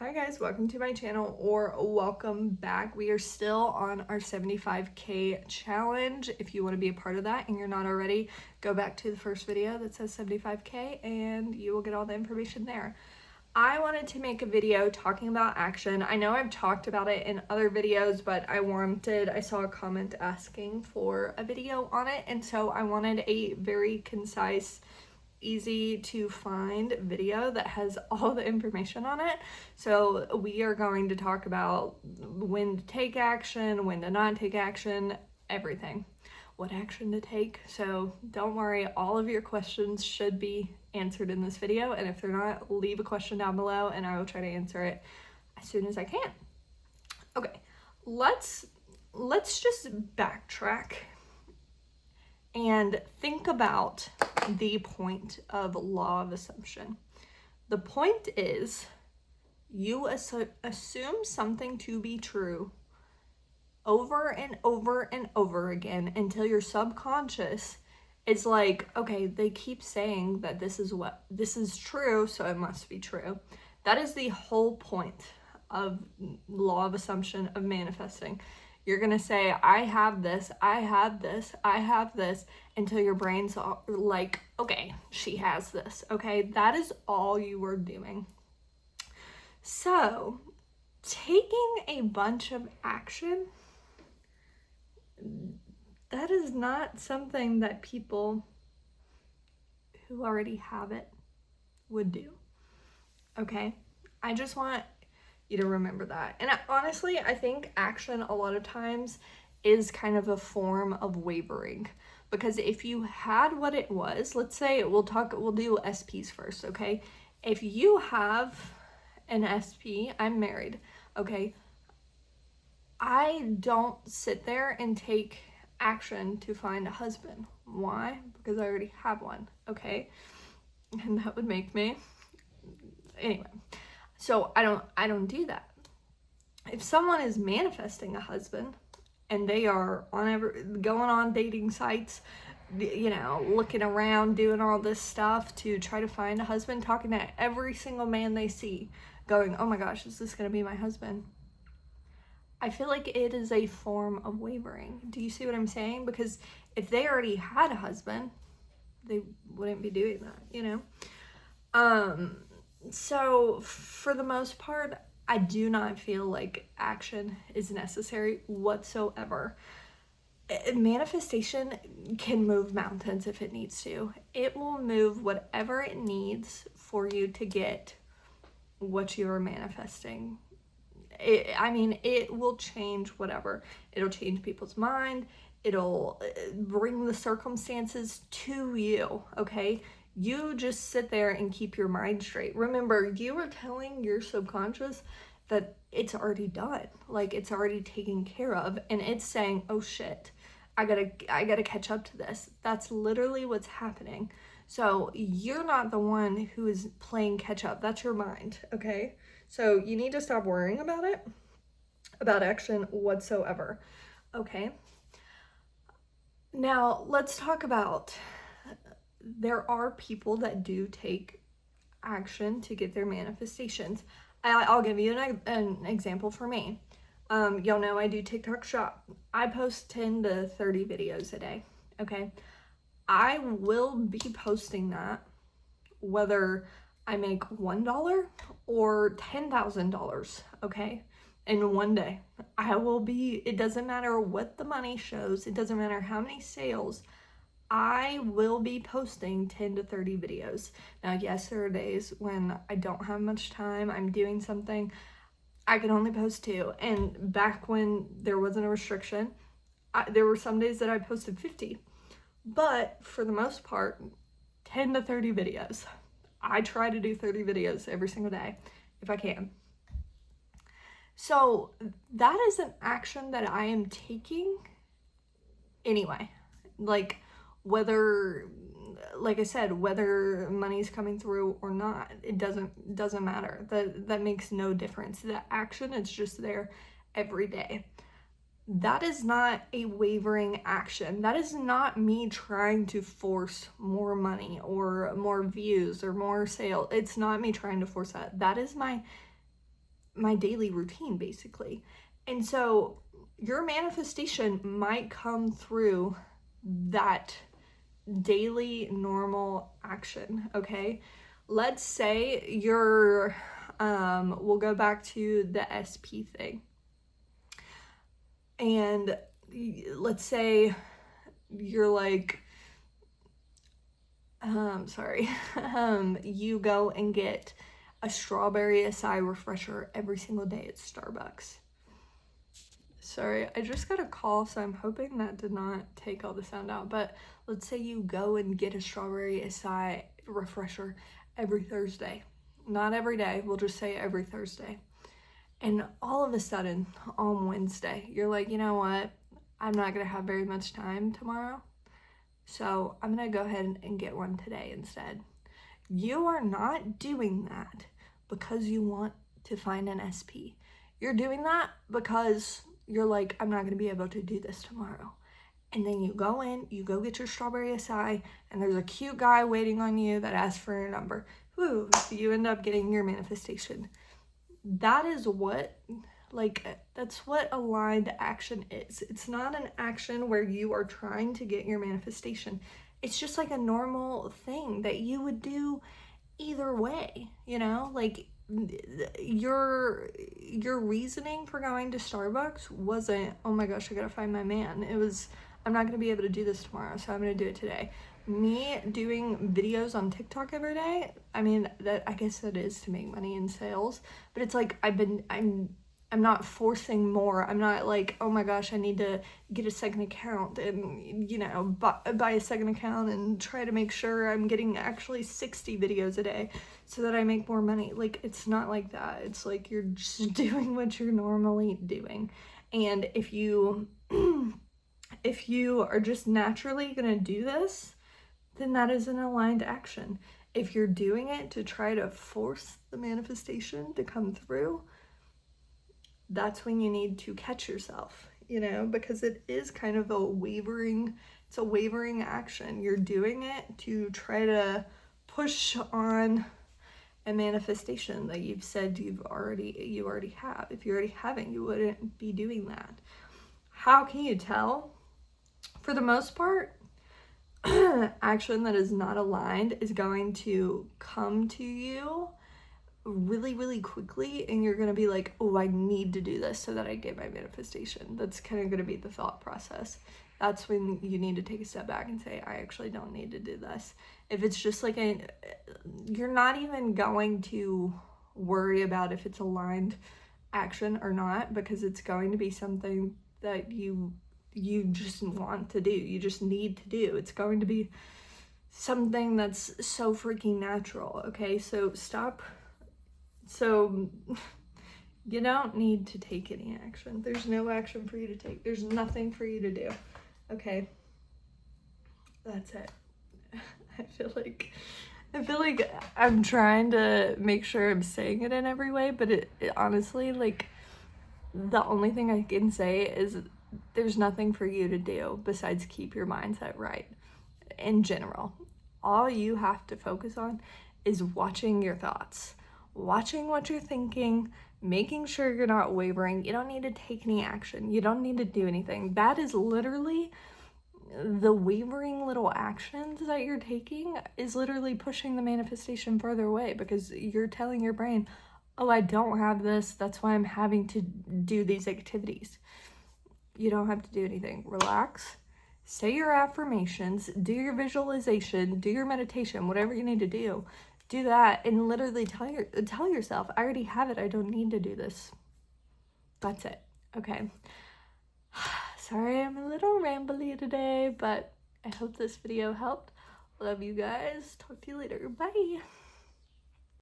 Hi guys, welcome to my channel or welcome back. We are still on our 75K challenge. If you want to be a part of that and you're not already, go back to the first video that says 75K and you will get all the information there. I wanted to make a video talking about action. I know I've talked about it in other videos, but I saw a comment asking for a video on it, and so I wanted a very concise, easy to find video that has all the information on it. So we are going to talk about when to take action, when to not take action, everything, what action to take. So don't worry, all of your questions should be answered in this video, and if they're not, leave a question down below and I will try to answer it as soon as I can. Okay, let's just backtrack and think about the point of law of assumption. The point is you assume something to be true over and over and over again until your subconscious is like, okay, they keep saying that this is true, so it must be true. That is the whole point of law of assumption, of manifesting. You're gonna say, I have this, I have this, I have this, until your brain's like, okay, she has this, okay? That is all you were doing. So, taking a bunch of action, that is not something that people who already have it would do, okay? I just want you to remember that. And honestly, I think action a lot of times is kind of a form of wavering, because if you had what it was, let's say we'll do SPs first, okay? If you have an SP, I'm married, okay? I don't sit there and take action to find a husband. Why? Because I already have one, okay? And that would make me, anyway. So I don't do that. If someone is manifesting a husband and they are going on dating sites, you know, looking around, doing all this stuff to try to find a husband, talking to every single man they see, going, oh my gosh, is this going to be my husband? I feel like it is a form of wavering. Do you see what I'm saying? Because if they already had a husband, they wouldn't be doing that, you know? So for the most part, I do not feel like action is necessary whatsoever. Manifestation can move mountains if it needs to. It will move whatever it needs for you to get what you are manifesting. It will change whatever. It'll change people's mind. It'll bring the circumstances to you, okay? You just sit there and keep your mind straight. Remember, you are telling your subconscious that it's already done. Like, it's already taken care of. And it's saying, oh shit, I gotta catch up to this. That's literally what's happening. So you're not the one who is playing catch up. That's your mind, okay? So you need to stop worrying about it, about action whatsoever, okay? Now, let's talk about, there are people that do take action to get their manifestations. I'll give you an example for me. Y'all know I do TikTok shop. I post 10 to 30 videos a day, okay? I will be posting that whether I make $1 or $10,000, okay? In one day. It doesn't matter what the money shows, it doesn't matter how many sales, I will be posting 10 to 30 videos. Now, yes, there are days when I don't have much time, I'm doing something, I can only post 2. And back when there wasn't a restriction, there were some days that I posted 50. But for the most part, 10 to 30 videos. I try to do 30 videos every single day if I can. So that is an action that I am taking anyway. Like, like I said, whether money's coming through or not, it doesn't matter. That makes no difference. The action is just there every day. That is not a wavering action. That is not me trying to force more money or more views or more sales. It's not me trying to force that. That is my my daily routine, basically. And so your manifestation might come through that daily normal action, okay? Let's say you're, we'll go back to the SP thing. And let's say you're like, you go and get a strawberry acai refresher every single day at Starbucks. Sorry, I just got a call, so I'm hoping that did not take all the sound out. But let's say you go and get a strawberry acai refresher every Thursday. Not every day, we'll just say every Thursday. And all of a sudden, on Wednesday, you're like, you know what? I'm not going to have very much time tomorrow, so I'm going to go ahead and get one today instead. You are not doing that because you want to find an SP. You're doing that because you're like, I'm not going to be able to do this tomorrow. And then you go in, you go get your strawberry acai, and there's a cute guy waiting on you that asks for your number. Woo, you end up getting your manifestation. That is what, that's what aligned action is. It's not an action where you are trying to get your manifestation. It's just like a normal thing that you would do either way, you know? Like, your reasoning for going to Starbucks wasn't, oh my gosh, I gotta find my man. It was, I'm not gonna be able to do this tomorrow, so I'm gonna do it today. Me doing videos on TikTok every day, I mean, that, I guess that is to make money in sales, but it's like I'm not forcing more. I'm not like, oh my gosh, I need to get a second account and, you know, buy a second account and try to make sure I'm getting actually 60 videos a day so that I make more money. Like, it's not like that. It's like you're just doing what you're normally doing. And if you are just naturally gonna do this, then that is an aligned action. If you're doing it to try to force the manifestation to come through, that's when you need to catch yourself, you know, because it is kind of a wavering action. You're doing it to try to push on a manifestation that you've said you already have. If you already haven't, you wouldn't be doing that. How can you tell? For the most part, action that is not aligned is going to come to you really, really quickly, and you're going to be like, oh, I need to do this so that I get my manifestation. That's kind of going to be the thought process. That's when you need to take a step back and say, I actually don't need to do this. If it's just like you're not even going to worry about if it's aligned action or not, because it's going to be something that you just want to do. You just need to do. It's going to be something that's so freaking natural. Okay, so stop. So you don't need to take any action. There's no action for you to take. There's nothing for you to do. Okay, that's it. I feel like I'm trying to make sure I'm saying it in every way, but it honestly, like, the only thing I can say is there's nothing for you to do besides keep your mindset right. In general, all you have to focus on is watching your thoughts, watching what you're thinking, making sure you're not wavering. You don't need to take any action. You don't need to do anything. That is literally the wavering little actions that you're taking is literally pushing the manifestation further away, because you're telling your brain, oh, I don't have this. That's why I'm having to do these activities. You don't have to do anything. Relax. Say your affirmations, do your visualization, do your meditation, whatever you need to do. Do that and literally tell yourself, I already have it. I don't need to do this. That's it. Okay. Sorry, I'm a little rambly today, but I hope this video helped. Love you guys. Talk to you later. Bye.